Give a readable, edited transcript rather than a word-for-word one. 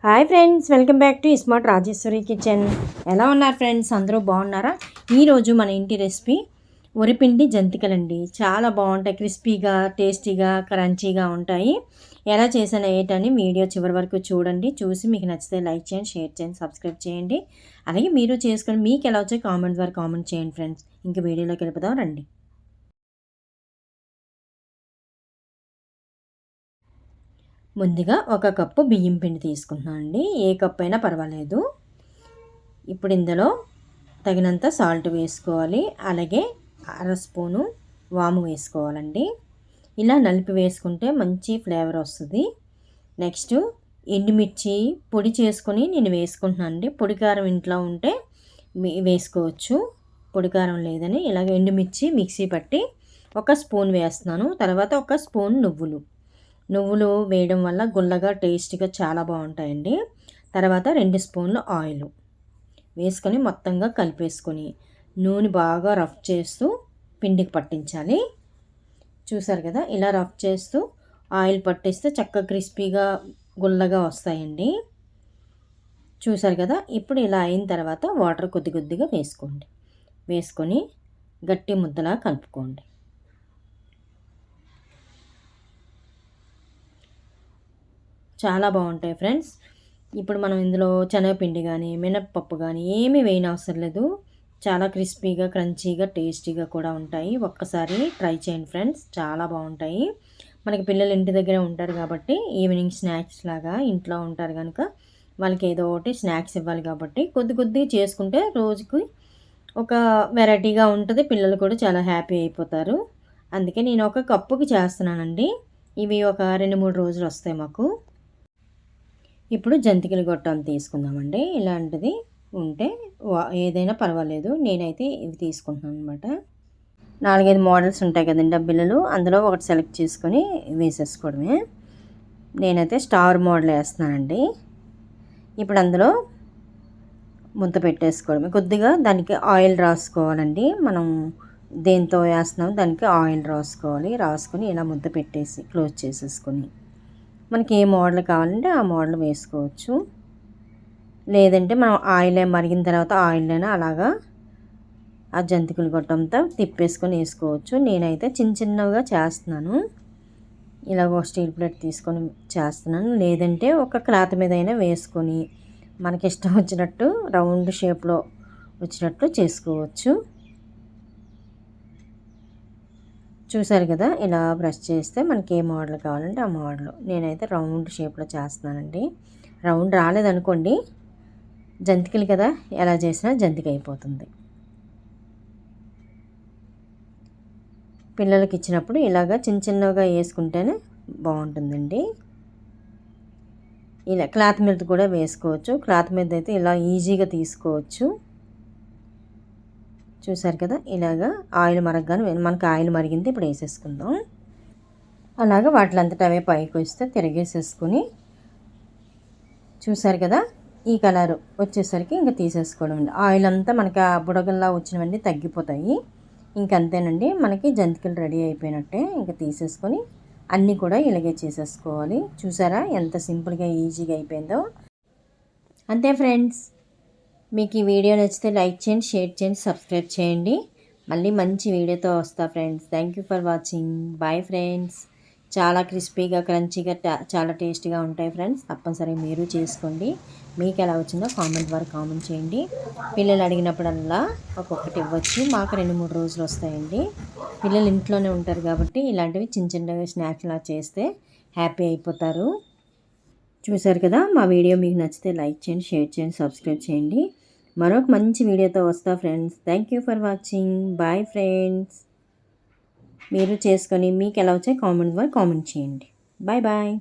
Hi friends, welcome back to smart Rajeshwari kitchen. ఎలా ఉన్నారు friends? అందరూ బాగున్నారా? ఈరోజు మన ఇంటి రెసిపీ వరిపిండి జంతికలండి. చాలా బాగుంటాయి, క్రిస్పీగా, టేస్టీగా, క్రంచీగా ఉంటాయి. ఎలా చేసాను ఏంటని వీడియో చివరి వరకు చూడండి. చూసి మీకు నచ్చితే లైక్ చేయండి, షేర్ చేయండి, సబ్స్క్రైబ్ చేయండి. అలాగే మీరు చేసుకొని మీకు ఎలా వచ్చాయి కామెంట్ ద్వారా కామెంట్ చేయండి ఫ్రెండ్స్. ఇంక వీడియోలోకి వెళ్ళిపోదాం రండి. ముందుగా ఒక కప్పు బియ్యం పిండి తీసుకుంటున్నాను అండి. ఏ కప్పు అయినా పర్వాలేదు. ఇప్పుడు ఇందులో తగినంత సాల్ట్ వేసుకోవాలి. అలాగే అర స్పూను వాము వేసుకోవాలండి. ఇలా నలిపి వేసుకుంటే మంచి ఫ్లేవర్ వస్తుంది. నెక్స్ట్ ఎండుమిర్చి పొడి చేసుకొని నేను వేసుకుంటున్నాను అండి. పొడి కారం ఇంట్లో ఉంటే వేసుకోవచ్చు, పొడి కారం లేదని ఇలాగ ఎండుమిర్చి మిక్సీ పట్టి ఒక స్పూన్ వేస్తున్నాను. తర్వాత ఒక స్పూన్ నువ్వులు వేయడం వల్ల గుల్లగా టేస్టీగా చాలా బాగుంటాయండి. తర్వాత 2 స్పూన్లు ఆయిల్ వేసుకొని మొత్తంగా కలిపేసుకొని నూనె బాగా రఫ్ చేస్తూ పిండికి పట్టించాలి. చూసారు కదా, ఇలా రఫ్ చేస్తూ ఆయిల్ పట్టిస్తే చక్కగా క్రిస్పీగా గుల్లగా వస్తాయండి. చూసారు కదా, ఇప్పుడు ఇలా అయిన తర్వాత వాటర్ కొద్ది కొద్దిగా వేసుకొని గట్టి ముద్దలా కలుపుకోండి. చాలా బాగుంటాయి ఫ్రెండ్స్. ఇప్పుడు మనం ఇందులో శనగపిండి కానీ మినప్పప్పు కానీ ఏమీ వేయనవసరం లేదు. చాలా క్రిస్పీగా, క్రంచీగా, టేస్టీగా కూడా ఉంటాయి. ఒక్కసారి ట్రై చేయండి ఫ్రెండ్స్, చాలా బాగుంటాయి. మనకి పిల్లలు ఇంటి దగ్గరే ఉంటారు కాబట్టి ఈవినింగ్ స్నాక్స్ లాగా ఇంట్లో ఉంటారు కనుక వాళ్ళకి ఏదో ఒకటి స్నాక్స్ ఇవ్వాలి కాబట్టి కొద్దిగా చేసుకుంటే రోజుకి ఒక వెరైటీగా ఉంటుంది. పిల్లలు కూడా చాలా హ్యాపీ అయిపోతారు. అందుకే నేను ఒక కప్పుకి చేస్తున్నానండి. ఇవి ఒక 2-3 రోజులు వస్తాయి మాకు. ఇప్పుడు జంతికల గొట్టం తీసుకుందామండి. ఇలాంటిది ఉంటే ఏదైనా పర్వాలేదు. నేనైతే ఇవి తీసుకుంటున్నాను అనమాట. 4-5 మోడల్స్ ఉంటాయి కదండి బిళ్ళలు, అందులో ఒకటి సెలెక్ట్ చేసుకొని వేసేసుకోవడమే. నేనైతే స్టార్ మోడల్ వేస్తున్నానండి. ఇప్పుడు అందులో ముద్ద పెట్టేసుకోవడమే. కొద్దిగా దానికి ఆయిల్ రాసుకోవాలండి. మనం దేంతో వేస్తున్నాం దానికి ఆయిల్ రాసుకొని ఇలా ముద్ద పెట్టేసి క్లోజ్ చేసేసుకొని మనకి ఏ మోడల్ కావాలంటే ఆ మోడల్ వేసుకోవచ్చు. లేదంటే మనం ఆయిల్ మరిగిన తర్వాత ఆయిల్లోనే అలాగా ఆ జంతికలు గొట్టంతో తిప్పేసుకొని వేసుకోవచ్చు. నేనైతే చిన్నగా చేస్తున్నాను. ఇలాగ స్టీల్ ప్లేట్ తీసుకొని చేస్తున్నాను. లేదంటే ఒక క్లాత్ మీద అయినా వేసుకొని మనకి ఇష్టం వచ్చినట్టు రౌండ్ షేప్లో వచ్చినట్టు చేసుకోవచ్చు. చూసారు కదా, ఇలా బ్రష్ చేస్తే మనకి ఏ మోడల్ కావాలంటే ఆ మోడల్. నేనైతే రౌండ్ షేప్లో చేస్తున్నానండి. రౌండ్ రాలేదనుకోండి, జంతికలు కదా, ఎలా చేసినా జంతిక అయిపోతుంది. పిల్లలకి ఇచ్చినప్పుడు ఇలాగా చిన్నగా వేసుకుంటేనే బాగుంటుందండి. ఇలా క్లాత్ మీద కూడా వేసుకోవచ్చు. క్లాత్ మీద అయితే ఇలా ఈజీగా తీసుకోవచ్చు. చూసారు కదా, ఇలాగా ఆయిల్ మరగగానే మనకి ఆయిల్ మరిగింది. ఇప్పుడు వేసేసుకుందాం. అలాగా వాటిలంతటా అవే పైకి వస్తే తిరిగేసేసుకొని, చూసారు కదా, ఈ కలర్ వచ్చేసరికి ఇంకా తీసేసుకోవడం అండి. ఆయిల్ అంతా మనకి ఆ బుడగల్లా వచ్చినవన్నీ తగ్గిపోతాయి. ఇంకంతేనండి, మనకి జంతికలు రెడీ అయిపోయినట్టే. ఇంకా తీసేసుకొని అన్నీ కూడా ఇలాగే చేసేసుకోవాలి. చూసారా ఎంత సింపుల్గా ఈజీగా అయిపోయిందో. అంతే ఫ్రెండ్స్. మీకు ఈ వీడియో నచ్చితే లైక్ చేయండి, షేర్ చేయండి, సబ్స్క్రైబ్ చేయండి. మళ్ళీ మంచి వీడియోతో వస్తా friends. Thank you for watching. Bye friends. చాలా క్రిస్పీగా, క్రంచీగా, చాలా టేస్టీగా ఉంటాయి ఫ్రెండ్స్. తప్పనిసరిగా మీరు చేసుకోండి. మీకు ఎలా వచ్చిందో కామెంట్ ద్వారా కామెంట్ చేయండి. పిల్లలు అడిగినప్పుడల్లా ఒక్కొక్కటి ఇవ్వచ్చు. మాకు 2-3 రోజులు వస్తాయండి. పిల్లలు ఇంట్లోనే ఉంటారు కాబట్టి ఇలాంటివి చిన్నగా స్నాక్స్లా చేస్తే హ్యాపీ అయిపోతారు. చూసారు కదా, మా వీడియో మీకు నచ్చితే లైక్ చేయండి, షేర్ చేయండి, సబ్స్క్రైబ్ చేయండి. మరొక మంచి వీడియోతో వస్తా friends. Thank you for watching. Bye friends. మీరు చేసుకొని మీకు ఎలా వచ్చాయి కామెంట్ ద్వారా కామెంట్ చేయండి. Bye bye.